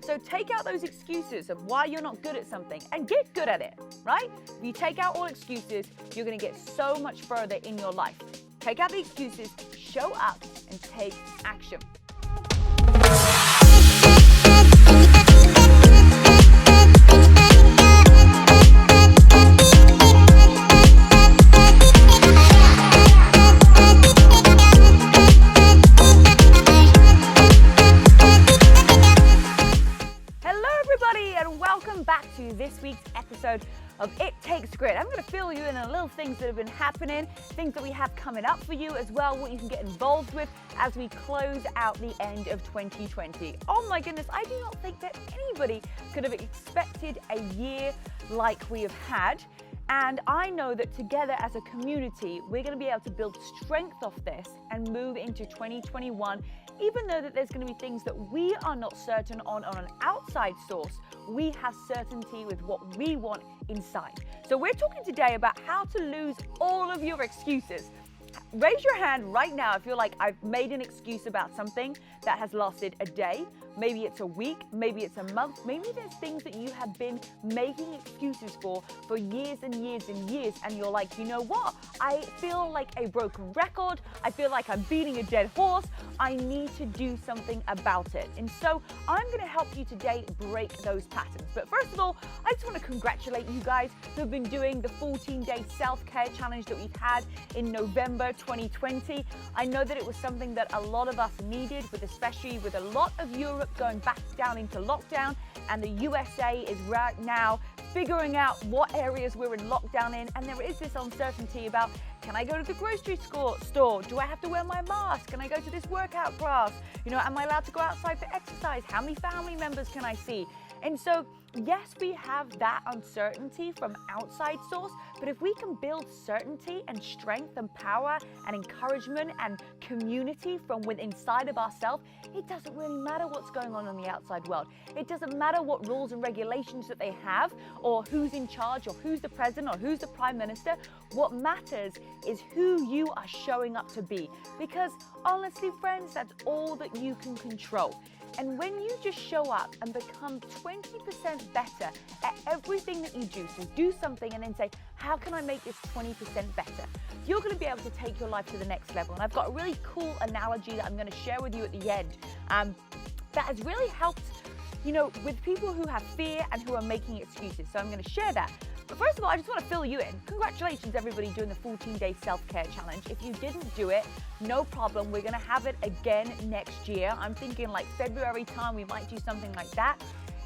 So take out those excuses of why you're not good at something and get good at it, right? If you take out all excuses, you're going to get so much further in your life. Take out the excuses, show up, and take action. This week's episode of It Takes Grit. I'm going to fill you in on little things that have been happening, things that we have coming up for you as well, what you can get involved with as we close out the end of 2020. Oh my goodness, I do not think that anybody could have expected a year like we have had. And I know that together as a community, we're going to be able to build strength off this and move into 2021, even though that there's going to be things that we are not certain on an outside source. We have certainty with what we want inside. So we're talking today about how to lose all of your excuses. Raise your hand right now if you're like, I've made an excuse about something that has lasted a day, maybe it's a week, maybe it's a month, maybe there's things that you have been making excuses for years and years and years, and you're like, you know what, I feel like a broken record, I feel like I'm beating a dead horse, I need to do something about it. And so I'm going to help you today break those patterns. But first of all, I just want to congratulate you guys who have been doing the 14-day self-care challenge that we've had in November 2020. I know that it was something that a lot of us needed, especially with a lot of Europe going back down into lockdown, and the USA is right now figuring out what areas we're in lockdown in, and there is this uncertainty about, can I go to the grocery store? Do I have to wear my mask? Can I go to this workout class? Am I allowed to go outside for exercise? How many family members can I see? And so, yes, we have that uncertainty from outside source, but if we can build certainty and strength and power and encouragement and community from within inside of ourselves, it doesn't really matter what's going on in the outside world. It doesn't matter what rules and regulations that they have, or who's in charge, or who's the president, or who's the prime minister. What matters is who you are showing up to be. Because honestly, friends, that's all that you can control. And when you just show up and become 20% better at everything that you do, so do something and then say, how can I make this 20% better? You're going to be able to take your life to the next level. And I've got a really cool analogy that I'm going to share with you at the end that has really helped, with people who have fear and who are making excuses. So I'm going to share that. But first of all, I just want to fill you in. Congratulations, everybody, doing the 14-day self-care challenge. If you didn't do it, no problem. We're going to have it again next year. I'm thinking like February time, we might do something like that.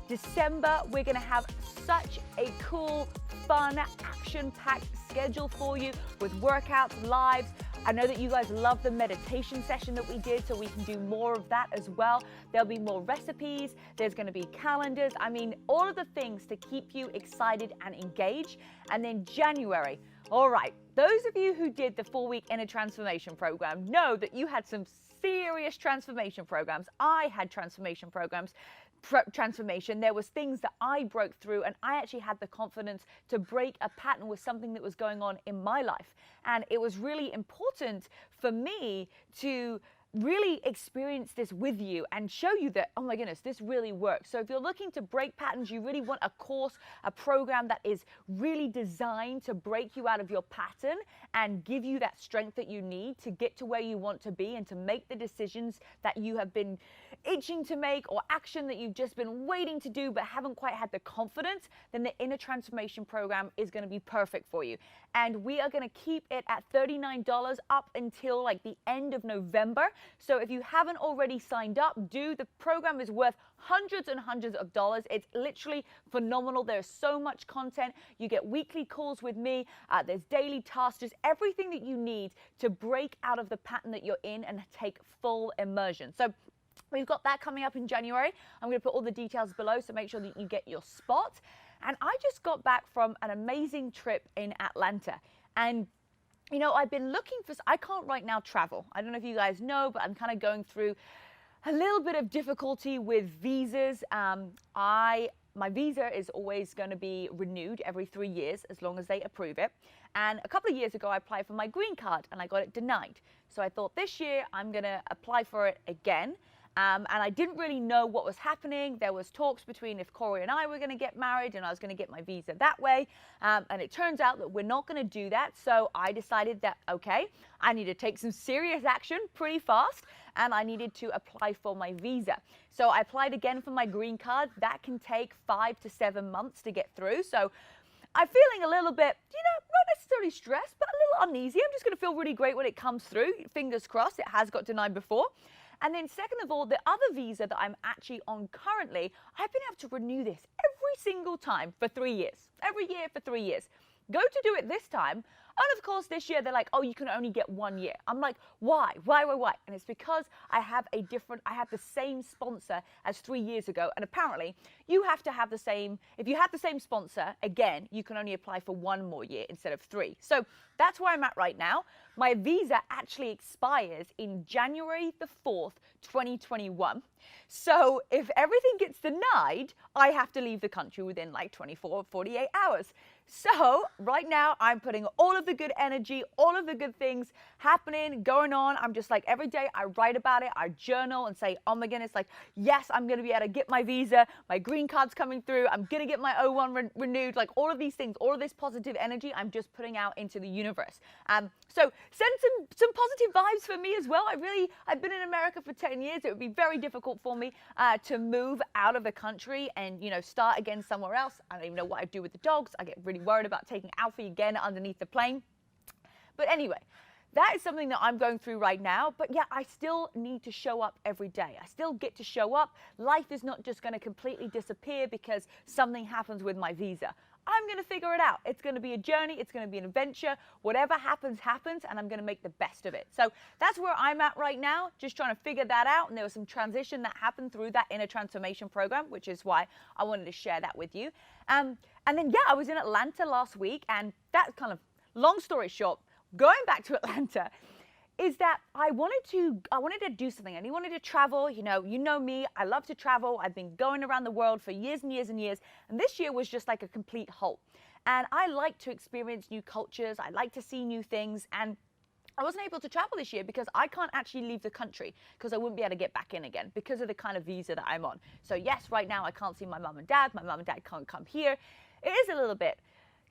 December, we're going to have such a cool, fun, action-packed schedule for you with workouts, lives. I know that you guys love the meditation session that we did, so we can do more of that as well. There'll be more recipes. There's going to be calendars. I mean, all of the things to keep you excited and engaged. And then January. All right, those of you who did the 4-week inner transformation program know that you had some serious transformation programs. I had transformation programs. There was things that I broke through, and I actually had the confidence to break a pattern with something that was going on in my life. And it was really important for me to really experience this with you and show you that, oh my goodness, this really works. So if you're looking to break patterns, you really want a course, a program that is really designed to break you out of your pattern and give you that strength that you need to get to where you want to be and to make the decisions that you have been itching to make, or action that you've just been waiting to do but haven't quite had the confidence, then the Inner Transformation Program is going to be perfect for you. And we are going to keep it at $39 up until like the end of November. So if you haven't already signed up, the program is worth hundreds and hundreds of dollars. It's literally phenomenal. There's so much content. You get weekly calls with me. There's daily tasks, just everything that you need to break out of the pattern that you're in and take full immersion. So we've got that coming up in January. I'm going to put all the details below, so make sure that you get your spot. And I just got back from an amazing trip in Atlanta. And I've been looking for, I can't right now travel. I don't know if you guys know, but I'm kind of going through a little bit of difficulty with visas. My visa is always going to be renewed every 3 years as long as they approve it. And a couple of years ago, I applied for my green card and I got it denied. So I thought this year I'm going to apply for it again. And I didn't really know what was happening. There was talks between if Corey and I were going to get married and I was going to get my visa that way. And it turns out that we're not going to do that. So I decided that, okay, I need to take some serious action pretty fast and I needed to apply for my visa. So I applied again for my green card. That can take 5 to 7 months to get through. So I'm feeling a little bit, not necessarily stressed, but a little uneasy. I'm just going to feel really great when it comes through. Fingers crossed, it has got denied before. And then second of all, the other visa that I'm actually on currently, I've been able to renew this every single time for 3 years. Every year for 3 years. Go to do it this time. And of course, this year they're like, oh, you can only get 1 year. I'm like, why? And it's because I have the same sponsor as 3 years ago. And apparently you have to have the same, if you have the same sponsor, again, you can only apply for 1 more year instead of 3. So that's where I'm at right now. My visa actually expires in January the 4th, 2021. So if everything gets denied, I have to leave the country within like 24 or 48 hours. So right now I'm putting all of the good energy, all of the good things happening, going on. I'm just like every day I write about it, I journal and say, oh my goodness, like, yes, I'm going to be able to get my visa. My green card's coming through. I'm going to get my O1 renewed. Like all of these things, all of this positive energy, I'm just putting out into the universe. So send some positive vibes for me as well. I've been in America for 10 years. It would be very difficult for me to move out of the country and, start again somewhere else. I don't even know what I'd do with the dogs. I get really worried about taking Alfie again underneath the plane. But anyway, that is something that I'm going through right now. But yeah, I still need to show up every day. I still get to show up. Life is not just going to completely disappear because something happens with my visa. I'm going to figure it out. It's going to be a journey. It's going to be an adventure. Whatever happens, happens, and I'm going to make the best of it. So that's where I'm at right now, just trying to figure that out. And there was some transition that happened through that inner transformation program, which is why I wanted to share that with you. And then, yeah, I was in Atlanta last week, and that's kind of, long story short, going back to Atlanta, is that I wanted to do something. I wanted to travel. You know me, I love to travel. I've been going around the world for years and years and years. And this year was just like a complete halt. And I like to experience new cultures. I like to see new things. And I wasn't able to travel this year because I can't actually leave the country because I wouldn't be able to get back in again because of the kind of visa that I'm on. So yes, right now I can't see my mum and dad. My mum and dad can't come here. It is a little bit,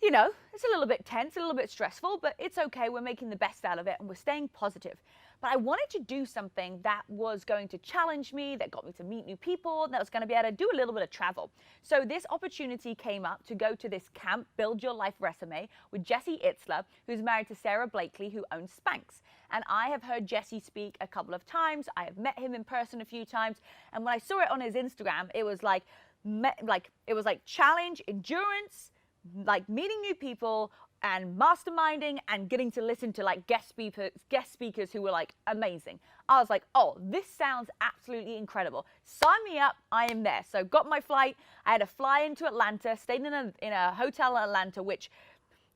it's a little bit tense, a little bit stressful, but it's okay. We're making the best out of it and we're staying positive. But I wanted to do something that was going to challenge me, that got me to meet new people, that was going to be able to do a little bit of travel. So this opportunity came up to go to this camp, Build Your Life Resume, with Jesse Itzler, who's married to Sarah Blakely, who owns Spanx. And I have heard Jesse speak a couple of times. I have met him in person a few times. And when I saw it on his Instagram, it was like challenge, endurance, like meeting new people and masterminding and getting to listen to like guest speakers who were like amazing. I was like, oh, this sounds absolutely incredible. Sign me up, I am there. So got my flight. I had to fly into Atlanta, stayed in a hotel in Atlanta, which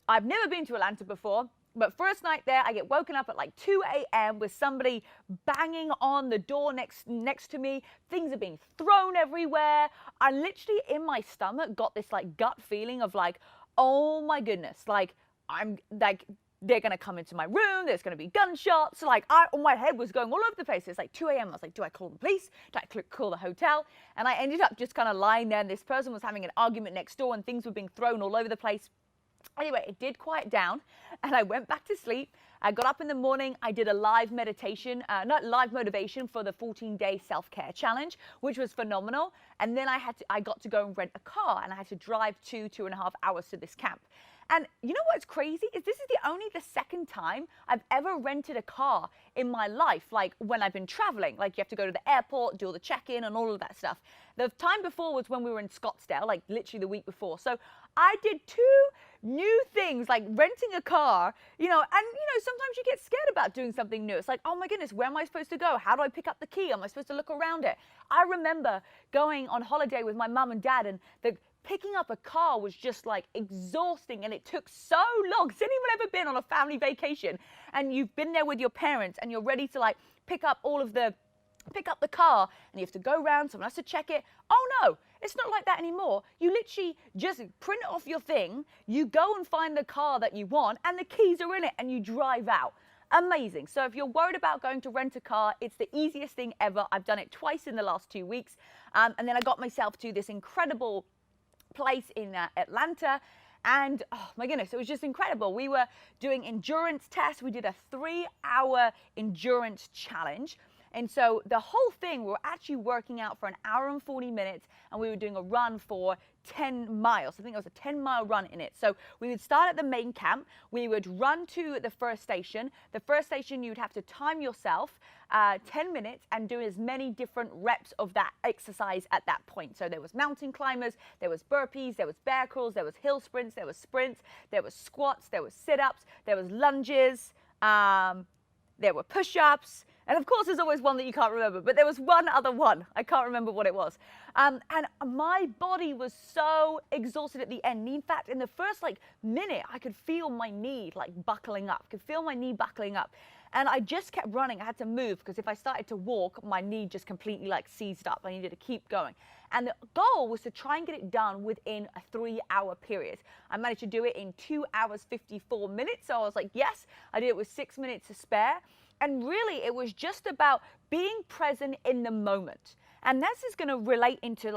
I've never been to Atlanta before. But first night there, I get woken up at like 2 a.m. with somebody banging on the door next to me. Things are being thrown everywhere. I literally, in my stomach, got this like gut feeling of like, oh my goodness, like I'm like, they're going to come into my room. There's going to be gunshots. Like my head was going all over the place. It's like 2 a.m. I was like, do I call the police? Do I call the hotel? And I ended up just kind of lying there. And this person was having an argument next door and things were being thrown all over the place. Anyway, it did quiet down and I went back to sleep. I got up in the morning. I did a live meditation, not live motivation for the 14-day self-care challenge, which was phenomenal. And then I got to go and rent a car and I had to drive 2.5 hours to this camp. And you know what's crazy is this is only the second time I've ever rented a car in my life, like when I've been traveling. Like you have to go to the airport, do all the check-in and all of that stuff. The time before was when we were in Scottsdale, like literally the week before. So I did 2 new things, like renting a car, and sometimes you get scared about doing something new. It's like, oh my goodness, where am I supposed to go? How do I pick up the key? Am I supposed to look around it? I remember going on holiday with my mum and dad and picking up a car was just like exhausting and it took so long. Has anyone ever been on a family vacation and you've been there with your parents and you're ready to like pick up the car and you have to go around, someone has to check it. Oh no, it's not like that anymore. You literally just print off your thing, you go and find the car that you want and the keys are in it and you drive out. amazing. So if you're worried about going to rent a car, it's the easiest thing ever. I've done it twice in the last 2 weeks. And then I got myself to this incredible place in Atlanta. And oh my goodness, it was just incredible. We were doing endurance tests. We did a 3-hour endurance challenge. And so the whole thing, we were actually working out for an hour and 40 minutes, and we were doing a run for 10 miles. I think it was a 10-mile run in it. So we would start at the main camp. We would run to the first station. The first station, you would have to time yourself 10 minutes and do as many different reps of that exercise at that point. So there was mountain climbers, there was burpees, there was bear crawls, there was hill sprints, there was sprints, there was squats, there was sit-ups, there was lunges, there were push-ups. And of course, there's always one that you can't remember, but there was one other one. I can't remember what it was. And my body was so exhausted at the end. In fact, in the first minute, I could feel my knee buckling up. I could feel my knee buckling up. And I just kept running. I had to move because if I started to walk, my knee just completely seized up. I needed to keep going. And the goal was to try and get it done within a 3-hour period. I managed to do it in 2 hours, 54 minutes. So I was like, yes, I did it with 6 minutes to spare. And really, it was just about being present in the moment. And this is going to relate into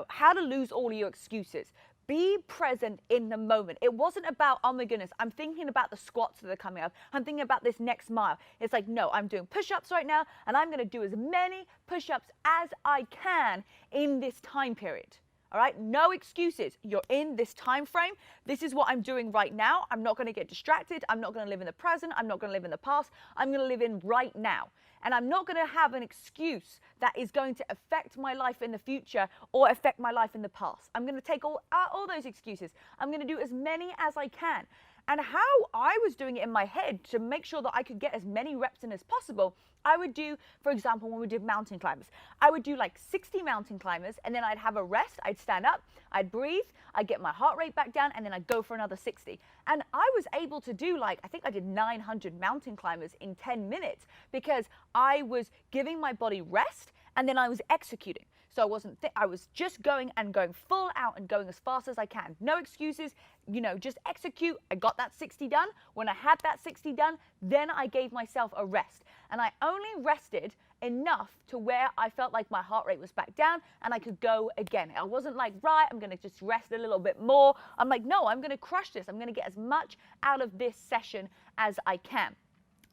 how to lose all your excuses. Be present in the moment. It wasn't about, oh my goodness, I'm thinking about the squats that are coming up. I'm thinking about this next mile. It's like, no, I'm doing push-ups right now, and I'm going to do as many push-ups as I can in this time period. All right, no excuses. You're in this time frame. This is what I'm doing right now. I'm not going to get distracted. I'm not going to live in the present. I'm not going to live in the past. I'm going to live in right now. And I'm not going to have an excuse that is going to affect my life in the future or affect my life in the past. I'm going to take all those excuses. I'm going to do as many as I can. And how I was doing it in my head to make sure that I could get as many reps in as possible, I would do, for example, when we did mountain climbers, I would do 60 mountain climbers, and then I'd have a rest. I'd stand up, I'd breathe, I'd get my heart rate back down, and then I'd go for another 60. And I was able to do I think I did 900 mountain climbers in 10 minutes because I was giving my body rest, and then I was executing. So I was just going full out and going as fast as I can. No excuses, just execute. I got that 60 done. When I had that 60 done, then I gave myself a rest. And I only rested enough to where I felt like my heart rate was back down and I could go again. I wasn't right, I'm going to just rest a little bit more. I'm like, no, I'm going to crush this. I'm going to get as much out of this session as I can.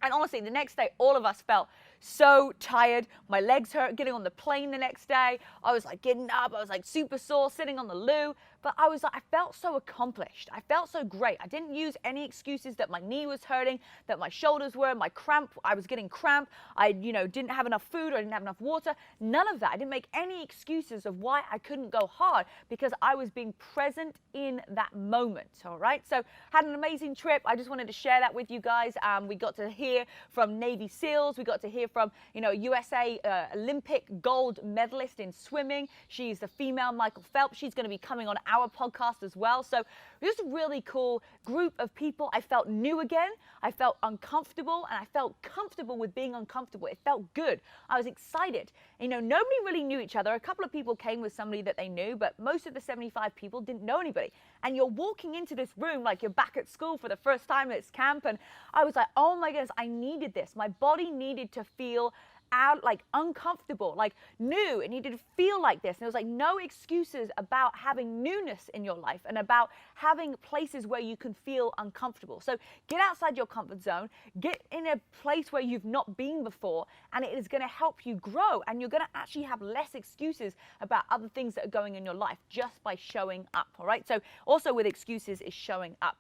And honestly, the next day, all of us felt so tired. My legs hurt getting on the plane the next day. I was getting up. I was super sore sitting on the loo. But I felt so accomplished. I felt so great. I didn't use any excuses that my knee was hurting, that my shoulders were, my cramp, I was getting cramp. I, didn't have enough food or I didn't have enough water. None of that. I didn't make any excuses of why I couldn't go hard because I was being present in that moment. All right. So had an amazing trip. I just wanted to share that with you guys. We got to hear from Navy SEALs. We got to hear from, USA Olympic gold medalist in swimming. She's the female Michael Phelps. She's going to be coming on our podcast as well. So just a really cool group of people. I felt new again. I felt uncomfortable, and I felt comfortable with being uncomfortable. It felt good. I was excited. Nobody really knew each other. A couple of people came with somebody that they knew, but most of the 75 people didn't know anybody. And you're walking into this room like you're back at school for the first time at this camp. And I was like, oh my goodness, I needed this. My body needed to feel out uncomfortable, new. It needed to feel like this. And there was no excuses about having newness in your life and about having places where you can feel uncomfortable. So get outside your comfort zone, get in a place where you've not been before, and it is going to help you grow. And you're going to actually have less excuses about other things that are going in your life just by showing up. All right. So also with excuses is showing up.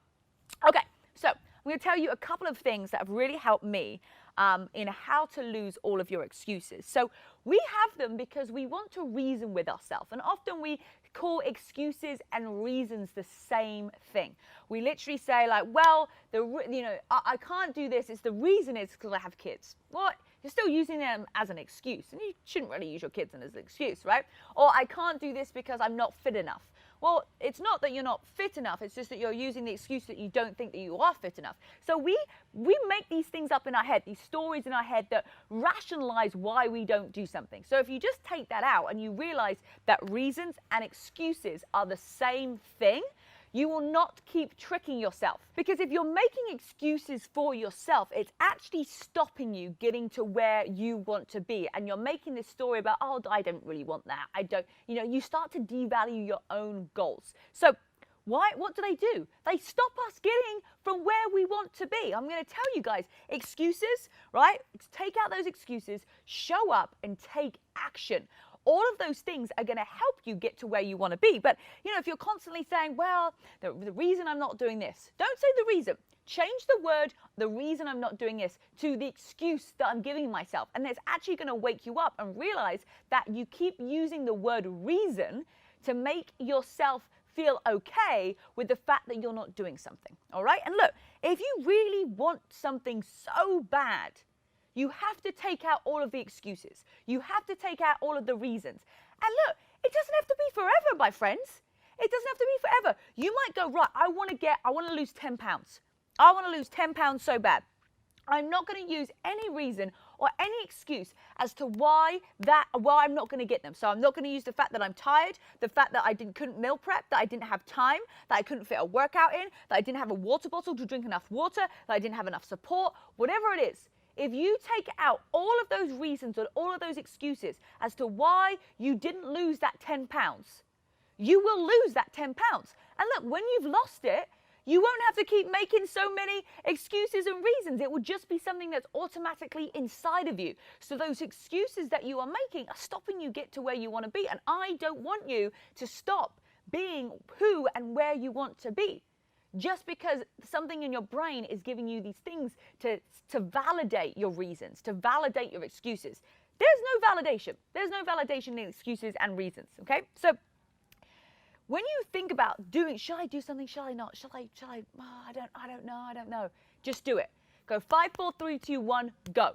Okay. So I'm going to tell you a couple of things that have really helped me in how to lose all of your excuses. So we have them because we want to reason with ourselves. And often we call excuses and reasons the same thing. We literally say well, I can't do this. It's the reason is because I have kids. What? You're still using them as an excuse. And you shouldn't really use your kids as an excuse, right? Or I can't do this because I'm not fit enough. Well, it's not that you're not fit enough. It's just that you're using the excuse that you don't think that you are fit enough. So we make these things up in our head, these stories in our head that rationalize why we don't do something. So if you just take that out and you realize that reasons and excuses are the same thing, You will not keep tricking yourself. Because if you're making excuses for yourself, it's actually stopping you getting to where you want to be. And you're making this story about, oh, I don't really want that. I don't, you start to devalue your own goals. So what do? They stop us getting from where we want to be. I'm going to tell you guys, excuses, right? Take out those excuses, show up and take action. All of those things are going to help you get to where you want to be. But, if you're constantly saying, well, the reason I'm not doing this, don't say the reason. Change the word, the reason I'm not doing this, to the excuse that I'm giving myself. And it's actually going to wake you up and realize that you keep using the word reason to make yourself feel okay with the fact that you're not doing something. All right? And look, if you really want something so bad, you have to take out all of the excuses. You have to take out all of the reasons. And look, it doesn't have to be forever, my friends. It doesn't have to be forever. You might go, right, I want to lose 10 pounds. I want to lose 10 pounds so bad. I'm not going to use any reason or any excuse as to why I'm not going to get them. So I'm not going to use the fact that I'm tired, the fact that I couldn't meal prep, that I didn't have time, that I couldn't fit a workout in, that I didn't have a water bottle to drink enough water, that I didn't have enough support, whatever it is. If you take out all of those reasons or all of those excuses as to why you didn't lose that 10 pounds, you will lose that 10 pounds. And look, when you've lost it, you won't have to keep making so many excuses and reasons. It will just be something that's automatically inside of you. So those excuses that you are making are stopping you get to where you want to be. And I don't want you to stop being who and where you want to be. Just because something in your brain is giving you these things to validate your reasons, to validate your excuses. There's no validation. There's no validation in excuses and reasons, okay? So when you think about should I do something, shall I not? Shall I, I don't know. Just do it. Go 5, 4, 3, 2, 1, go.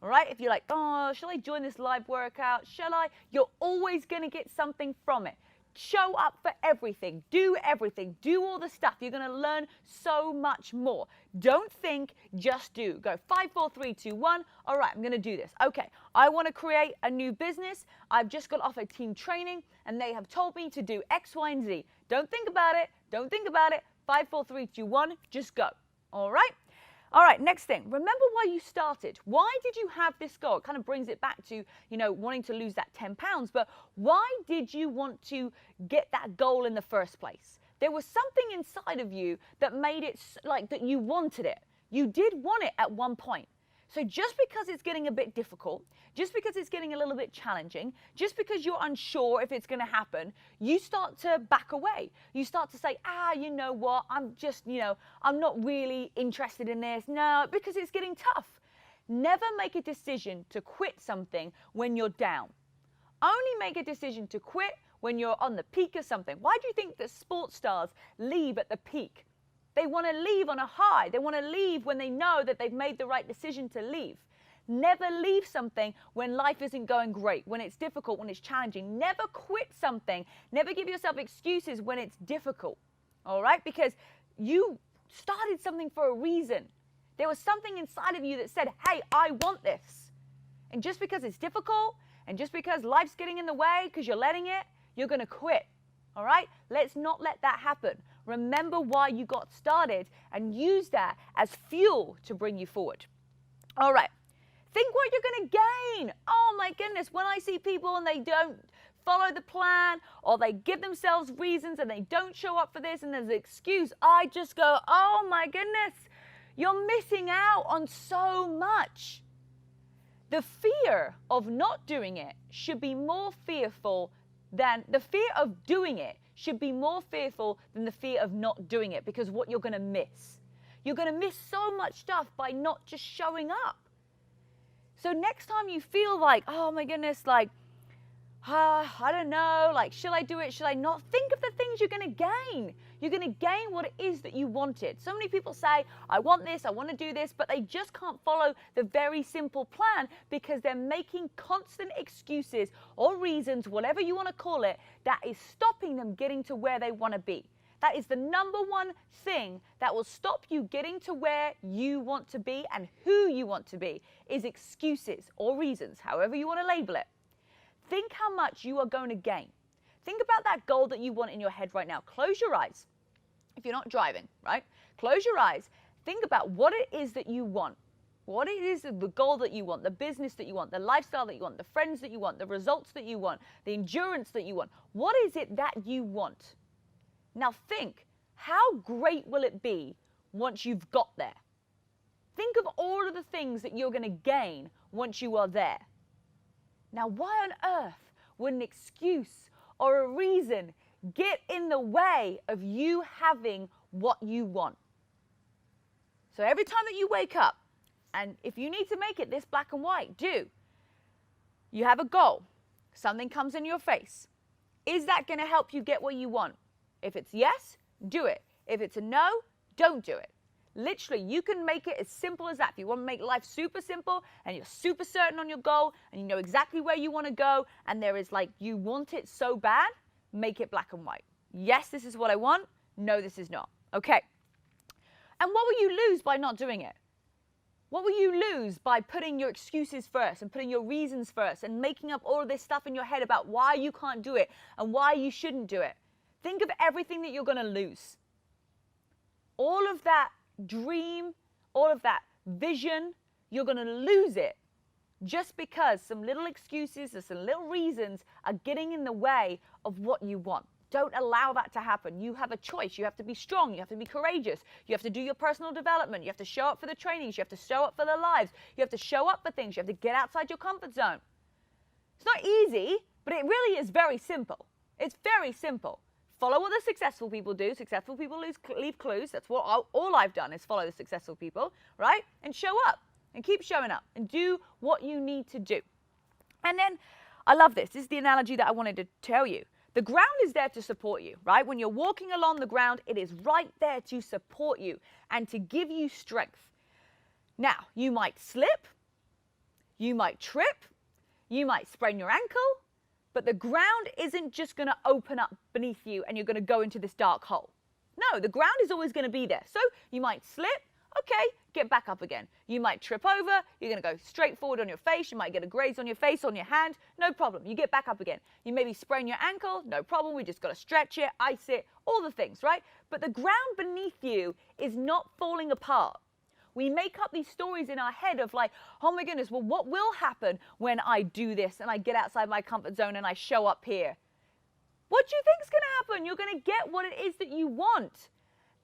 All right? If you're like, oh, shall I join this live workout? Shall I? You're always going to get something from it. Show up for everything. Do everything. Do all the stuff. You're going to learn so much more. Don't think, just do. Go 5, 4, 3, 2, 1. All right, I'm going to do this. Okay, I want to create a new business. I've just got off a team training, and they have told me to do X, Y, and Z. Don't think about it. Don't think about it. 5, 4, 3, 2, 1. Just go. All right? All right, next thing. Remember why you started. Why did you have this goal? It kind of brings it back to, wanting to lose that 10 pounds. But why did you want to get that goal in the first place? There was something inside of you that made it like that you wanted it. You did want it at one point. So just because it's getting a bit difficult, just because it's getting a little bit challenging, just because you're unsure if it's going to happen, you start to back away. You start to say, you know what, I'm just, I'm not really interested in this. No, because it's getting tough. Never make a decision to quit something when you're down. Only make a decision to quit when you're on the peak of something. Why do you think that sports stars leave at the peak? They want to leave on a high. They want to leave when they know that they've made the right decision to leave. Never leave something when life isn't going great, when it's difficult, when it's challenging. Never quit something. Never give yourself excuses when it's difficult, all right? Because you started something for a reason. There was something inside of you that said, hey, I want this. And just because it's difficult and just because life's getting in the way because you're letting it, you're going to quit, all right? Let's not let that happen. Remember why you got started and use that as fuel to bring you forward. All right. Think what you're going to gain. Oh my goodness, when I see people and they don't follow the plan or they give themselves reasons and they don't show up for this and there's an excuse, I just go, oh my goodness, you're missing out on so much. The fear of not doing it should be more fearful than the fear of doing it should be more fearful than the fear of not doing it, because what you're going to miss. You're going to miss so much stuff by not just showing up. So next time you feel like, oh my goodness, like, I don't know, like, should I do it? Should I not? Think of the things you're going to gain. You're going to gain what it is that you wanted. So many people say, I want this, I want to do this, but they just can't follow the very simple plan because they're making constant excuses or reasons, whatever you want to call it, that is stopping them getting to where they want to be. That is the number one thing that will stop you getting to where you want to be and who you want to be is excuses or reasons, however you want to label it. Think how much you are going to gain. Think about that goal that you want in your head right now. Close your eyes. if you're not driving, right? Close your eyes. Think about what it is that you want. What it is, the goal that you want, the business that you want, the lifestyle that you want, the friends that you want, the results that you want, the endurance that you want. What is it that you want? Now think, how great will it be once you've got there? Think of all of the things that you're going to gain once you are there. Now, why on earth would an excuse or a reason get in the way of you having what you want? So every time that you wake up, and if you need to make it this black and white, do. You have a goal. Something comes in your face. Is that going to help you get what you want? If it's yes, do it. If it's a no, don't do it. Literally, you can make it as simple as that. If you want to make life super simple and you're super certain on your goal and you know exactly where you want to go and there is like, you want it so bad, make it black and white. Yes, this is what I want. No, this is not. Okay. And what will you lose by not doing it? What will you lose by putting your excuses first and putting your reasons first and making up all of this stuff in your head about why you can't do it and why you shouldn't do it? Think of everything that you're going to lose. All of that dream, all of that vision, you're going to lose it just because some little excuses or some little reasons are getting in the way of what you want. Don't allow that to happen. You have a choice. You have to be strong. You have to be courageous. You have to do your personal development. You have to show up for the trainings. You have to show up for the lives. You have to show up for things. You have to get outside your comfort zone. It's not easy, but it really is very simple. It's very simple. Follow what the successful people do. Successful people leave clues. That's what all I've done is follow the successful people, right? And show up and keep showing up and do what you need to do. And then I love this. This is the analogy that I wanted to tell you. The ground is there to support you, right? When you're walking along the ground, it is right there to support you and to give you strength. Now, you might slip, you might trip, you might sprain your ankle, but the ground isn't just going to open up beneath you and you're going to go into this dark hole. No, the ground is always going to be there. So you might slip, okay, get back up again. You might trip over, you're going to go straight forward on your face, you might get a graze on your face, on your hand, no problem. You get back up again. You maybe sprain your ankle, no problem. We just got to stretch it, ice it, all the things, right? But the ground beneath you is not falling apart. We make up these stories in our head of like, oh my goodness, well, what will happen when I do this and I get outside my comfort zone and I show up here? What do you think is going to happen? You're going to get what it is that you want.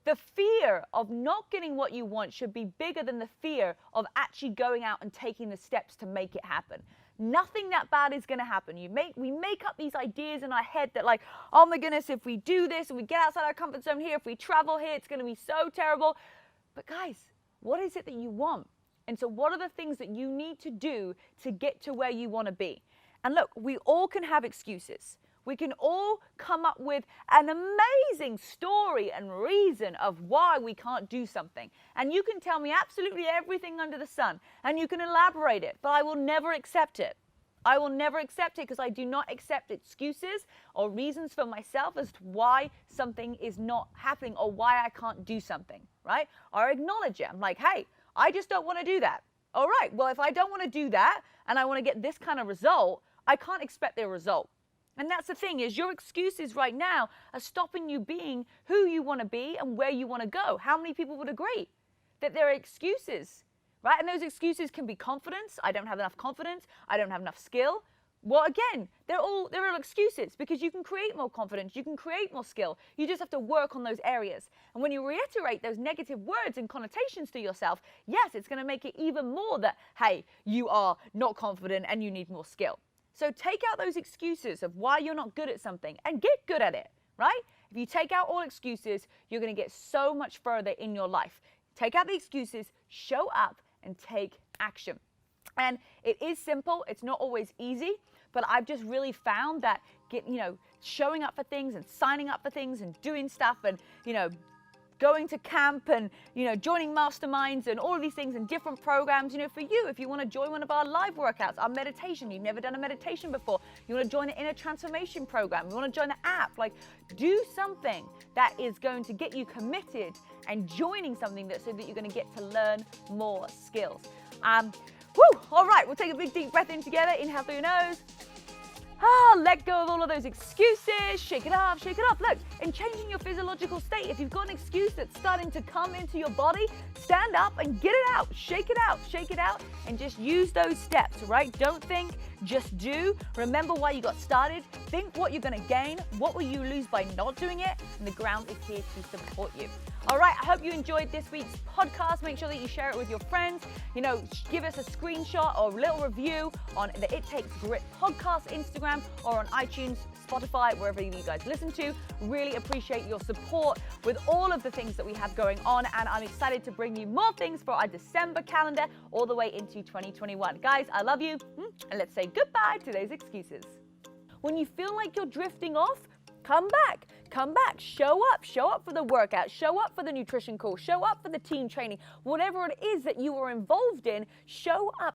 The fear of not getting what you want should be bigger than the fear of actually going out and taking the steps to make it happen. Nothing that bad is going to happen. We make up these ideas in our head that like, oh my goodness, if we do this and we get outside our comfort zone here, if we travel here, it's going to be so terrible. But guys, what is it that you want? And so what are the things that you need to do to get to where you want to be? And look, we all can have excuses. We can all come up with an amazing story and reason of why we can't do something. And you can tell me absolutely everything under the sun, and you can elaborate it, but I will never accept it. I will never accept it because I do not accept excuses or reasons for myself as to why something is not happening or why I can't do something, right? Or acknowledge it. I'm like, hey, I just don't want to do that. All right, well, if I don't want to do that and I want to get this kind of result, I can't expect the result. And that's the thing is your excuses right now are stopping you being who you want to be and where you want to go. How many people would agree that there are excuses, right? And those excuses can be confidence. I don't have enough confidence. I don't have enough skill. Well, again, they're all excuses because you can create more confidence. You can create more skill. You just have to work on those areas. And when you reiterate those negative words and connotations to yourself, yes, it's going to make it even more that, hey, you are not confident and you need more skill. So take out those excuses of why you're not good at something and get good at it, right? If you take out all excuses, you're going to get so much further in your life. Take out the excuses, show up, and take action. And it is simple. It's not always easy, but I've just really found that showing up for things and signing up for things and doing stuff and, going to camp and, joining masterminds and all of these things and different programs, for you, if you want to join one of our live workouts, our meditation, you've never done a meditation before, you want to join the inner transformation program, you want to join the app, do something that is going to get you committed and joining something so that you're going to get to learn more skills. All right, we'll take a big deep breath in together. Inhale through your nose. Let go of all of those excuses, shake it off, shake it off. Look, in changing your physiological state, if you've got an excuse that's starting to come into your body, stand up and get it out, shake it out, and just use those steps, right? Don't think, just do. Remember why you got started. Think what you're gonna gain, what will you lose by not doing it, and the ground is here to support you. All right, I hope you enjoyed this week's podcast. Make sure that you share it with your friends. Give us a screenshot or a little review on the It Takes Grit podcast Instagram or on iTunes, Spotify, wherever you guys listen to. Really appreciate your support with all of the things that we have going on, and I'm excited to bring you more things for our December calendar all the way into 2021. Guys, I love you, and let's say goodbye to those excuses. When you feel like you're drifting off, come back, show up for the workout, show up for the nutrition call, show up for the team training, whatever it is that you are involved in, show up